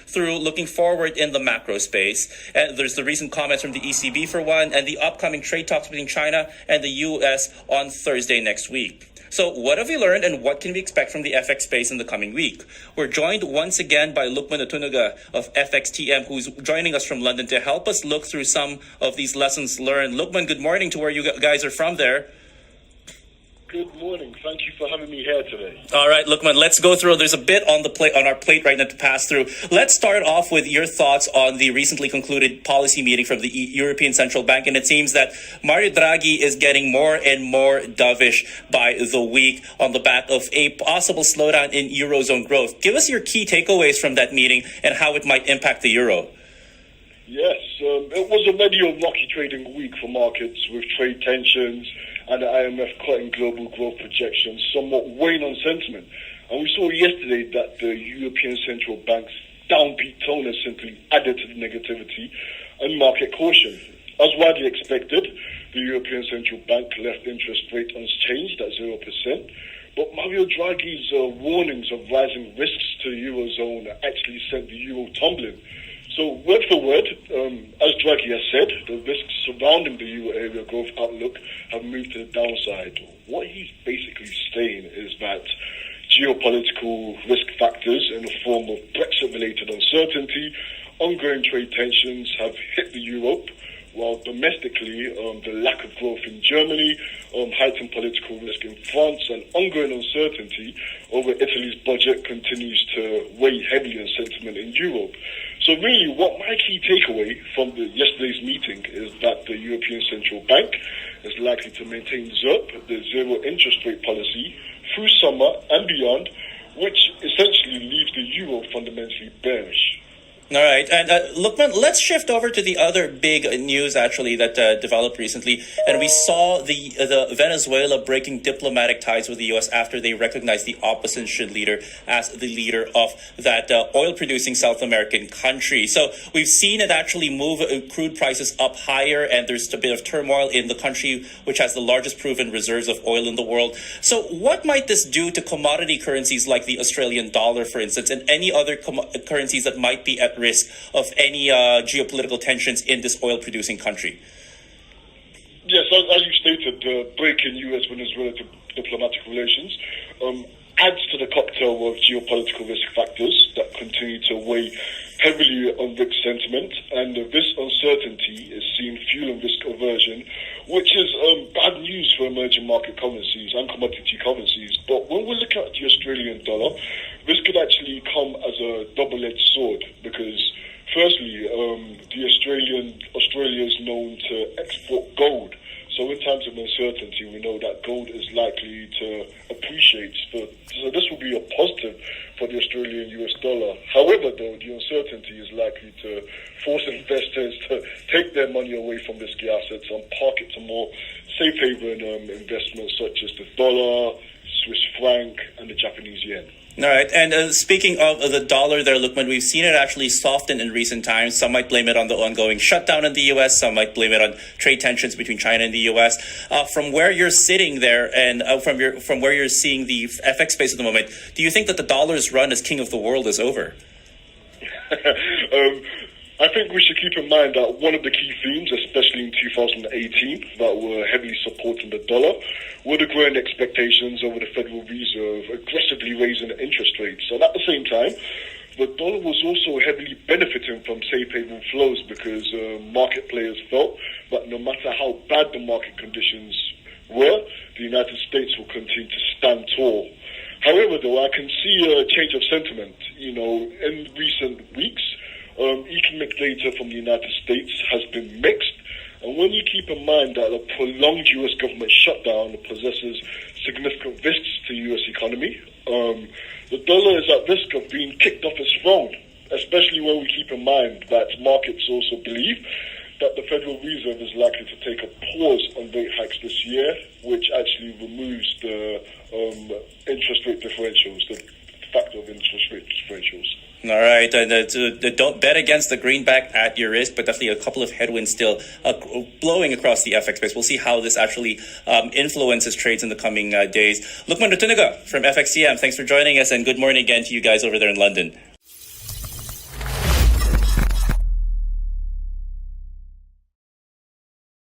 through looking forward in the macro space. And there's the recent comments from the ECB for one, and the upcoming trade talks between China and the U.S. on Thursday next week. So what have we learned and what can we expect from the FX space in the coming week? We're joined once again by Lukman Otunuga of FXTM, who's joining us from London to help us look through some of these lessons learned. Lukman, good morning to where you guys are from there. Good morning. Thank you for having me here today. All right, Lukman, let's go through. There's a bit on our plate right now to pass through. Let's start off with your thoughts on the recently concluded policy meeting from the European Central Bank. And it seems that Mario Draghi is getting more and more dovish by the week on the back of a possible slowdown in Eurozone growth. Give us your key takeaways from that meeting and how it might impact the euro. Yes, it was already a rocky trading week for markets with trade tensions and the IMF cutting global growth projections, somewhat weighing on sentiment. And we saw yesterday that the European Central Bank's downbeat tone has simply added to the negativity and market caution. As widely expected, the European Central Bank left interest rate unchanged at 0%, but Mario Draghi's warnings of rising risks to the Eurozone actually sent the euro tumbling. So word for word, as Draghi has said, the risks surrounding the euro area growth outlook have moved to the downside. What he's basically saying is that geopolitical risk factors in the form of Brexit-related uncertainty, ongoing trade tensions have hit the Europe, while domestically, the lack of growth in Germany, heightened political risk in France, and ongoing uncertainty over Italy's budget continues to weigh heavily on sentiment in Europe. So really, what my key takeaway from yesterday's meeting is that the European Central Bank is likely to maintain ZIRP, the zero interest rate policy, through summer and beyond, which essentially leaves the euro fundamentally bearish. All right. And Lukman, let's shift over to the other big news, actually, that developed recently. And we saw the Venezuela breaking diplomatic ties with the U.S. after they recognized the opposition leader as the leader of that oil-producing South American country. So we've seen it actually move crude prices up higher, and there's a bit of turmoil in the country, which has the largest proven reserves of oil in the world. So what might this do to commodity currencies like the Australian dollar, for instance, and any other currencies that might be at risk of any geopolitical tensions in this oil-producing country? Yes, as you stated, the break in U.S.-Venezuela diplomatic relations adds to the cocktail of geopolitical risk factors that continue to weigh heavily on risk sentiment, and this uncertainty is seen fueling risk aversion, which is bad news for emerging market currencies and commodity currencies. But when we're looking at the Australian dollar, this could actually come as a double-edged sword because, firstly, Australia is known to export gold. So in times of uncertainty, we know that gold is likely to appreciate. So this will be a positive for the Australian US dollar. However, though, the uncertainty is likely to force investors to take their money away from risky assets and park it to more safe haven investments such as the dollar, Swiss franc, and the Japanese yen. All right. And speaking of the dollar there, Lukman, we've seen it actually soften in recent times. Some might blame it on the ongoing shutdown in the U.S. Some might blame it on trade tensions between China and the U.S. From where you're sitting there and from where you're seeing the FX space at the moment, do you think that the dollar's run as king of the world is over? I think we should keep in mind that one of the key themes, especially in 2018, that were heavily supporting the dollar, were the growing expectations over the Federal Reserve aggressively raising interest rates. And at the same time, the dollar was also heavily benefiting from safe haven flows because market players felt that no matter how bad the market conditions were, the United States will continue to stand tall. However, though, I can see a change of sentiment. In recent weeks, economic data from the United States has been mixed. And when you keep in mind that a prolonged U.S. government shutdown possesses significant risks to the U.S. economy, the dollar is at risk of being kicked off its throne, especially when we keep in mind that markets also believe that the Federal Reserve is likely to take a pause on rate hikes this year, which actually removes the interest rate differentials, the factor of interest rate differentials. All right. Don't bet against the greenback at your risk, but definitely a couple of headwinds still blowing across the FX space. We'll see how this actually influences trades in the coming days. Lukman Otunuga from FXTM, thanks for joining us, and good morning again to you guys over there in London.